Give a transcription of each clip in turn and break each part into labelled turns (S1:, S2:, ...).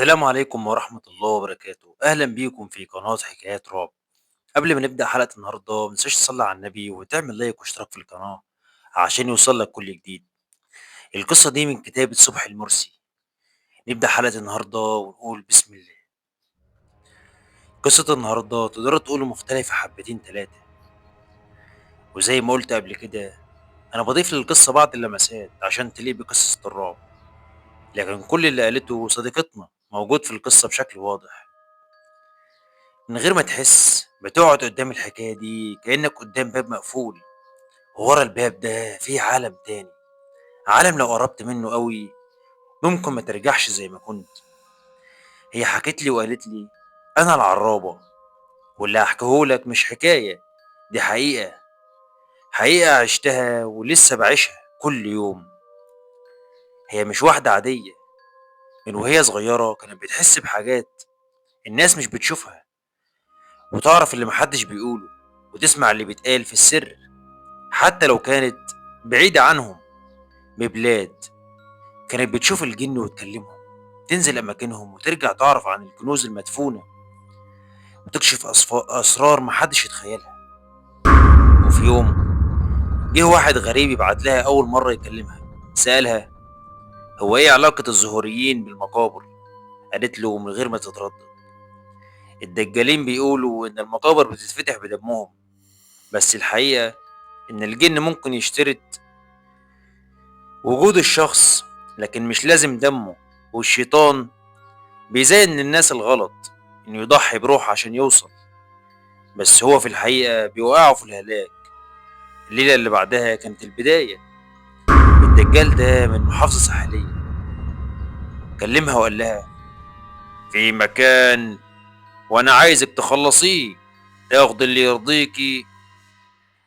S1: السلام عليكم ورحمة الله وبركاته، أهلا بيكم في قناة حكايات رعب. قبل ما نبدأ حلقة النهاردة متنساش تصلي على النبي وتعمل لايك واشتراك في القناة عشان يوصلك كل جديد. القصة دي من كتاب الصبح المرسي. نبدأ حلقة النهاردة ونقول بسم الله. قصة النهاردة تقدر تقول مختلفة حبتين تلاتة، وزي ما قلت قبل كده أنا بضيف للقصة بعض اللمسات عشان تليق بقصة الرعب، لكن كل اللي قالته صديقتنا موجود في القصة بشكل واضح. من غير ما تحس بتقعد قدام الحكاية دي كأنك قدام باب مقفول، وورا الباب ده في عالم تاني، عالم لو قربت منه قوي ممكن ما ترجعش زي ما كنت. هي حكت لي وقالت لي أنا العرابة، واللي هحكيهولك مش حكاية، دي حقيقة، حقيقة عشتها ولسه بعيشها كل يوم. هي مش واحدة عادية، من وهي صغيرة كانت بتحس بحاجات الناس مش بتشوفها، وتعرف اللي محدش بيقوله، وتسمع اللي بيتقال في السر حتى لو كانت بعيدة عنهم ببلاد. كانت بتشوف الجن وتكلمهم، تنزل أماكنهم وترجع تعرف عن الكنوز المدفونة، وتكشف أسرار محدش يتخيلها. وفي يوم جه واحد غريب يبعت لها أول مرة يكلمها، سألها هو إيه علاقة الظهوريين بالمقابر؟ قالت له من غير ما تتردد الدجالين بيقولوا إن المقابر بتتفتح بدمهم، بس الحقيقة إن الجن ممكن يشترط وجود الشخص لكن مش لازم دمه، والشيطان بيزين الناس الغلط إنه يضحي بروحه عشان يوصل، بس هو في الحقيقة بيوقعه في الهلاك. الليلة اللي بعدها كانت البداية. الدجال ده من محافظة ساحلية كلمها وقال لها في مكان وأنا عايزك تخلصيه، تاخد اللي يرضيكي.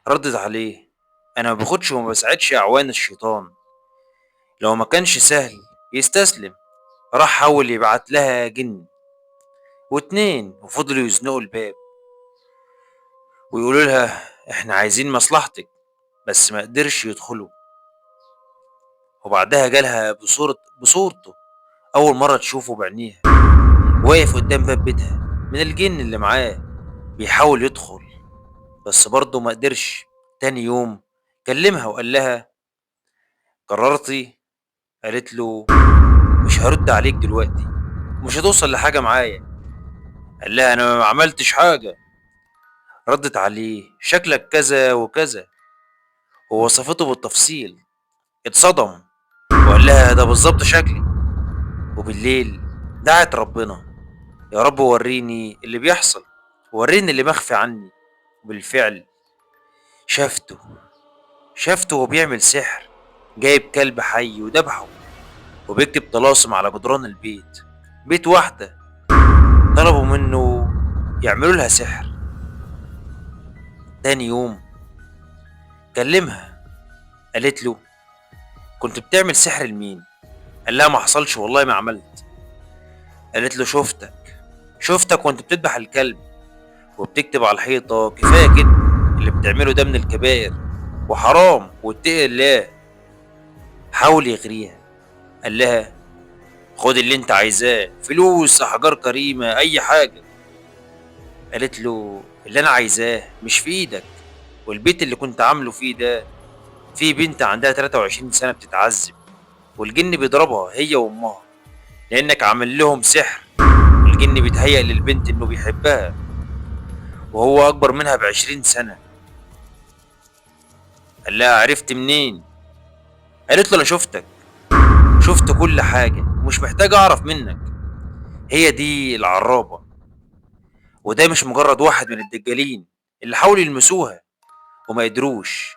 S1: ردت عليه أنا ما باخدش وما بساعدش أعوان الشيطان، لو ما كانش سهل يستسلم. راح حاول يبعت لها جن واتنين، وفضلوا يزنقوا الباب ويقولوا لها احنا عايزين مصلحتك، بس ما قدرش يدخلوا. وبعدها جالها بصورته أول مرة تشوفه بعينيها، واقف قدام باب بيتها من الجن اللي معاه بيحاول يدخل، بس برضه ما قدرش. تاني يوم كلمها وقال لها قررتي؟ قالت له مش هرد عليك دلوقتي، مش هتوصل لحاجة معايا. قال لها أنا ما عملتش حاجة. ردت عليه شكلك كذا وكذا، ووصفته بالتفصيل. اتصدم وقال لها ده بالظبط شكلي. وبالليل دعت ربنا يا رب وريني اللي بيحصل، وريني اللي مخفي عني. وبالفعل شافته، شافته وهو بيعمل سحر، جايب كلب حي وذبحه وبيكتب طلاسم على جدران البيت. بيت واحدة طلبوا منه يعملوا لها سحر. تاني يوم كلمها قالت له كنت بتعمل سحر لمين؟ قال لها ما حصلش والله ما عملت. قالت له شفتك وانت بتذبح الكلب وبتكتب على الحيطة كفاية كده، اللي بتعمله ده من الكبائر وحرام واتقي الله. حاول يغريها قال لها خد اللي انت عايزاه، فلوس احجار كريمة اي حاجة. قالت له اللي انا عايزاه مش في ايدك، والبيت اللي كنت عامله فيه ده فيه بنت عندها 23 سنة بتتعذب، والجن بيضربها هي وامها لانك عامل لهم سحر. الجن بيتهيأ للبنت انه بيحبها وهو اكبر منها ب20 سنة. قال لها عرفت منين؟ قالت له انا شفت كل حاجة ومش محتاج اعرف منك. هي دي العرابة، وده مش مجرد واحد من الدجالين اللي حاولوا يلمسوها وما قدروش.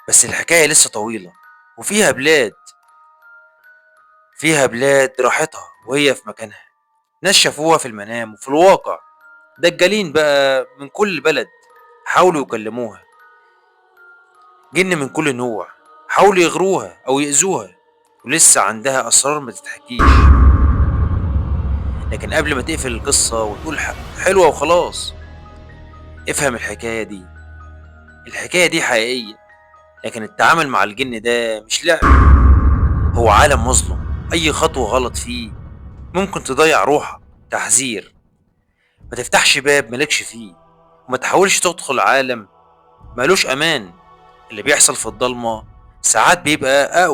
S1: بس الحكاية لسه طويلة، وفيها بلاد، فيها بلاد راحتها وهي في مكانها، ناس شافوها في المنام وفي الواقع. دجالين بقى من كل بلد حاولوا يكلموها، جن من كل نوع حاولوا يغروها أو يأذوها، ولسه عندها أسرار ما تتحكيش. لكن قبل ما تقفل القصة وتقول حلوة وخلاص، افهم الحكاية دي، الحكاية دي حقيقية، لكن التعامل مع الجن ده مش لعب، هو عالم مظلم، أي خطوة غلط فيه ممكن تضيع روحك. تحذير: ما تفتحش باب مالكش فيه، وما تحاولش تدخل عالم مالوش امان. اللي بيحصل في الضلمة ساعات بيبقى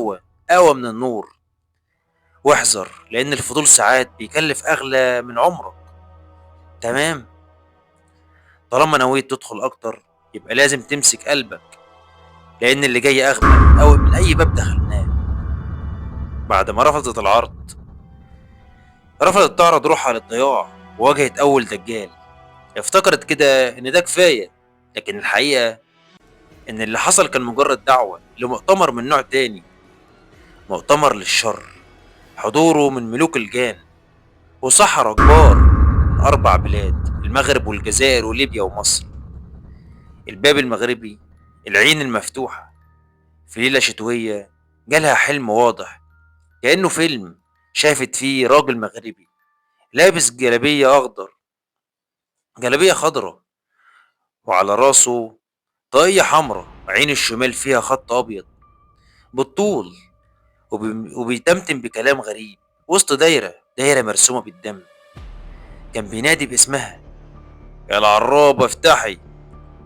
S1: اقوى من النور. واحذر، لان الفضول ساعات بيكلف اغلى من عمرك. تمام؟ طالما نويت تدخل اكتر، يبقى لازم تمسك قلبك، لان اللي جاي اغمى قوي من اي باب دخلناه. بعد ما رفضت العرض، رفضت تعرض روحها للضياع، وواجهت اول دجال. افتكرت كده ان ده كفاية، لكن الحقيقة ان اللي حصل كان مجرد دعوة لمؤتمر من نوع تاني، مؤتمر للشر. حضوره من ملوك الجان وسحرة كبار من 4 بلاد: المغرب والجزائر وليبيا ومصر. الباب المغربي، العين المفتوحة. في ليلة شتوية جالها حلم واضح، كأنه فيلم. شافت فيه راجل مغربي لابس جلابية خضرة، وعلى راسه طاقية حمراء، عين الشمال فيها خط أبيض بالطول، وبيتمتم بكلام غريب وسط دايرة مرسومة بالدم. كان بينادي باسمها: يا العرابة افتحي،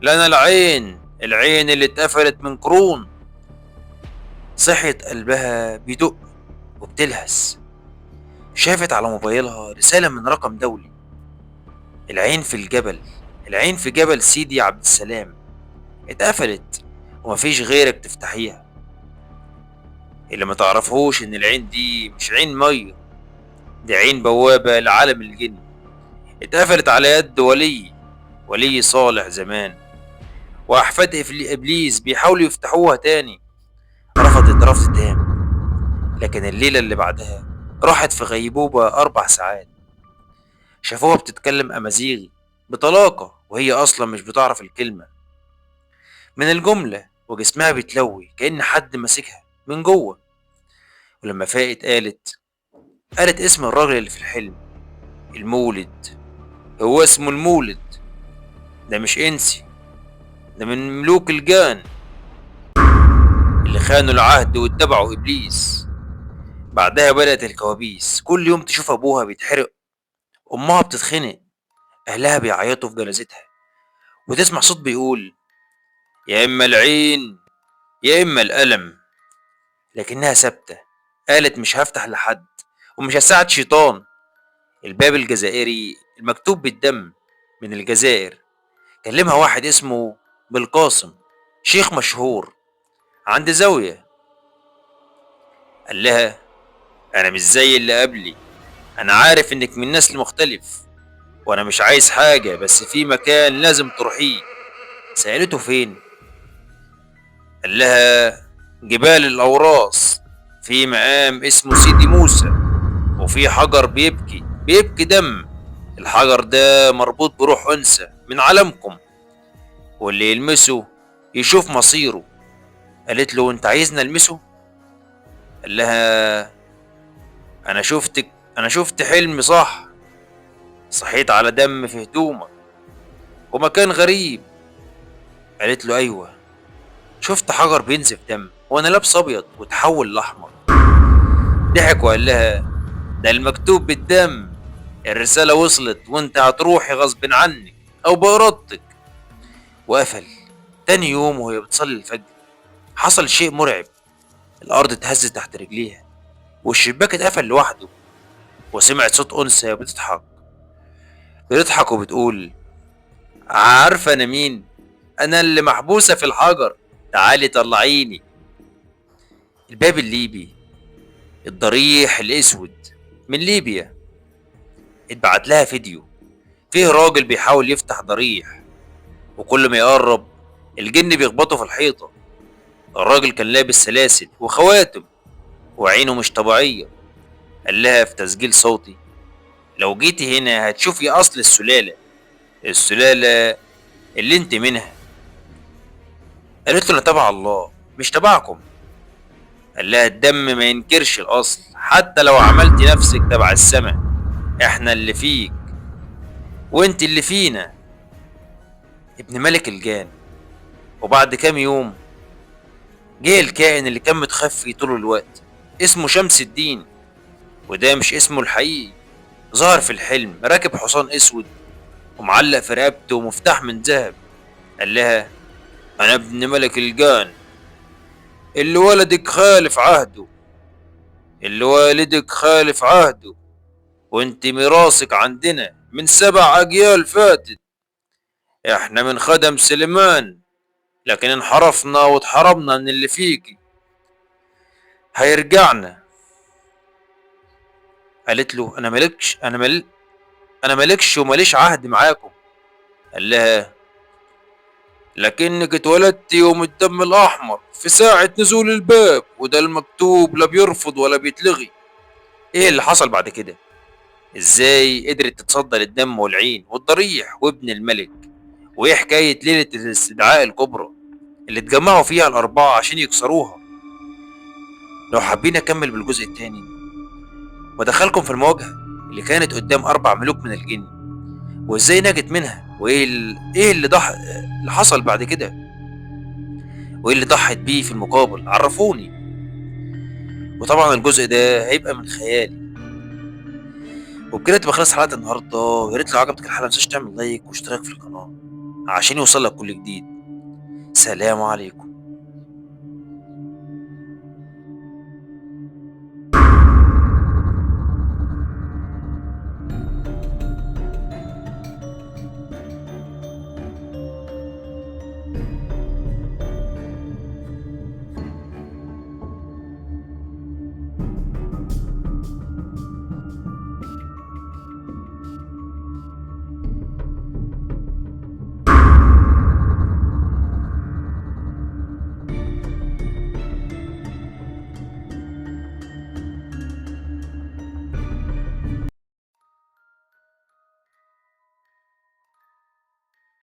S1: لنا العين اللي اتقفلت من قرون. صحيت قلبها بيدق وبتلهس. شافت على موبايلها رسالة من رقم دولي: العين في الجبل، العين في جبل سيدي عبد السلام، اتقفلت ومفيش غيرك تفتحيها. اللي ما تعرفهوش ان العين دي مش عين مية، دي عين بوابة لعالم الجن، اتقفلت على يد ولي صالح زمان، واحفاد ابليس بيحاولوا يفتحوها تاني. رفضت رفض تام. لكن الليلة اللي بعدها راحت في غيبوبة 4 ساعات. شافوها بتتكلم أمازيغي بطلاقة، وهي أصلا مش بتعرف الكلمة من الجملة، وجسمها بيتلوي كأن حد ماسكها من جوه. ولما فاقت قالت اسم الراجل اللي في الحلم: المولد. هو اسمه المولد، ده مش إنسي، ده من ملوك الجان اللي خانوا العهد واتبعوا إبليس. بعدها بدأت الكوابيس. كل يوم تشوف أبوها بيتحرق، أمها بتتخنق، أهلها بيعيطوا في جنازتها، وتسمع صوت بيقول: يا إما العين يا إما الألم. لكنها ثابتة. قالت: مش هفتح لحد، ومش هساعد شيطان. الباب الجزائري المكتوب بالدم من الجزائر كلمها واحد اسمه بالقاسم، شيخ مشهور عند زاوية. قال لها: أنا مش زي اللي قبلي، أنا عارف إنك من نسل مختلف، وأنا مش عايز حاجة، بس في مكان لازم تروحيه. سألته: فين؟ قال لها: جبال الأوراس، في مقام اسمه سيدي موسى، وفي حجر بيبكي دم. الحجر ده مربوط بروح أنثى من عالمكم، واللي يلمسه يشوف مصيره. قالت له: انت عايزنا نلمسه؟ قال لها: انا شفت حلم، صحيت على دم في هدومك ومكان غريب. قالت له: ايوه، شفت حجر بينزف دم وانا لابس ابيض وتحول لاحمر. ضحك وقال لها: ده المكتوب بالدم، الرسالة وصلت وانت هتروحي غصب عنك او بارادتك. وقفل. تاني يوم وهي بتصلي الفجر حصل شيء مرعب. الارض اتهزت تحت رجليها، والشباك اتقفل لوحده، وسمعت صوت انثى بتضحك وبتقول: عارفة انا مين؟ انا اللي محبوسة في الحجر، تعالي طلعيني. الباب الليبي، الضريح الاسود من ليبيا. اتبعت لها فيديو فيه راجل بيحاول يفتح ضريح، وكل ما يقرب الجن بيخبطه في الحيطة. الراجل كان لابس سلاسل وخواتم وعينه مش طبيعية. قال لها في تسجيل صوتي: لو جيتي هنا هتشوفي اصل السلالة اللي انت منها. قالت له: انا تبع الله مش تبعكم. قال لها: الدم ما ينكرش الاصل، حتى لو عملتي نفسك تبع السماء، احنا اللي فيك وانت اللي فينا. ابن ملك الجان. وبعد كام يوم جه الكائن اللي كان متخفي طول الوقت، اسمه شمس الدين، وده مش اسمه الحقيقي، ظهر في الحلم راكب حصان اسود ومعلق في رقبته مفتاح من ذهب. قال لها: انا ابن ملك الجان، اللي ولدك خالف عهده، اللي والدك خالف عهده، وانت ميراثك عندنا من 7 اجيال فاتت. احنا من خدم سليمان، لكن انحرفنا واتحرمنا من اللي فيكي، هيرجعنا. قالت له: انا مالكش وماليش عهد معاكم. قال لها: لكنك اتولدت يوم الدم الاحمر في ساعة نزول الباب، وده المكتوب لا بيرفض ولا بيتلغي. ايه اللي حصل بعد كده؟ ازاي قدرت تتصدى للدم والعين والضريح وابن الملك؟ وايه حكاية ليلة الاستدعاء الكبرى اللي اتجمعوا فيها الاربعة عشان يكسروها؟ لو حابين اكمل بالجزء التاني ودخلكم في المواجهة اللي كانت قدام 4 ملوك من الجن، وازاي نجت منها، ايه اللي حصل بعد كده، وايه اللي ضحت بيه في المقابل، عرفوني. وطبعا الجزء ده هيبقى من خيالي. وبكده تبقى خلص حلقة النهارده. ويا ريت لو عجبتك الحلقة متنساش تعمل لايك واشتراك في القناة عشان يوصلك كل جديد. سلام عليكم.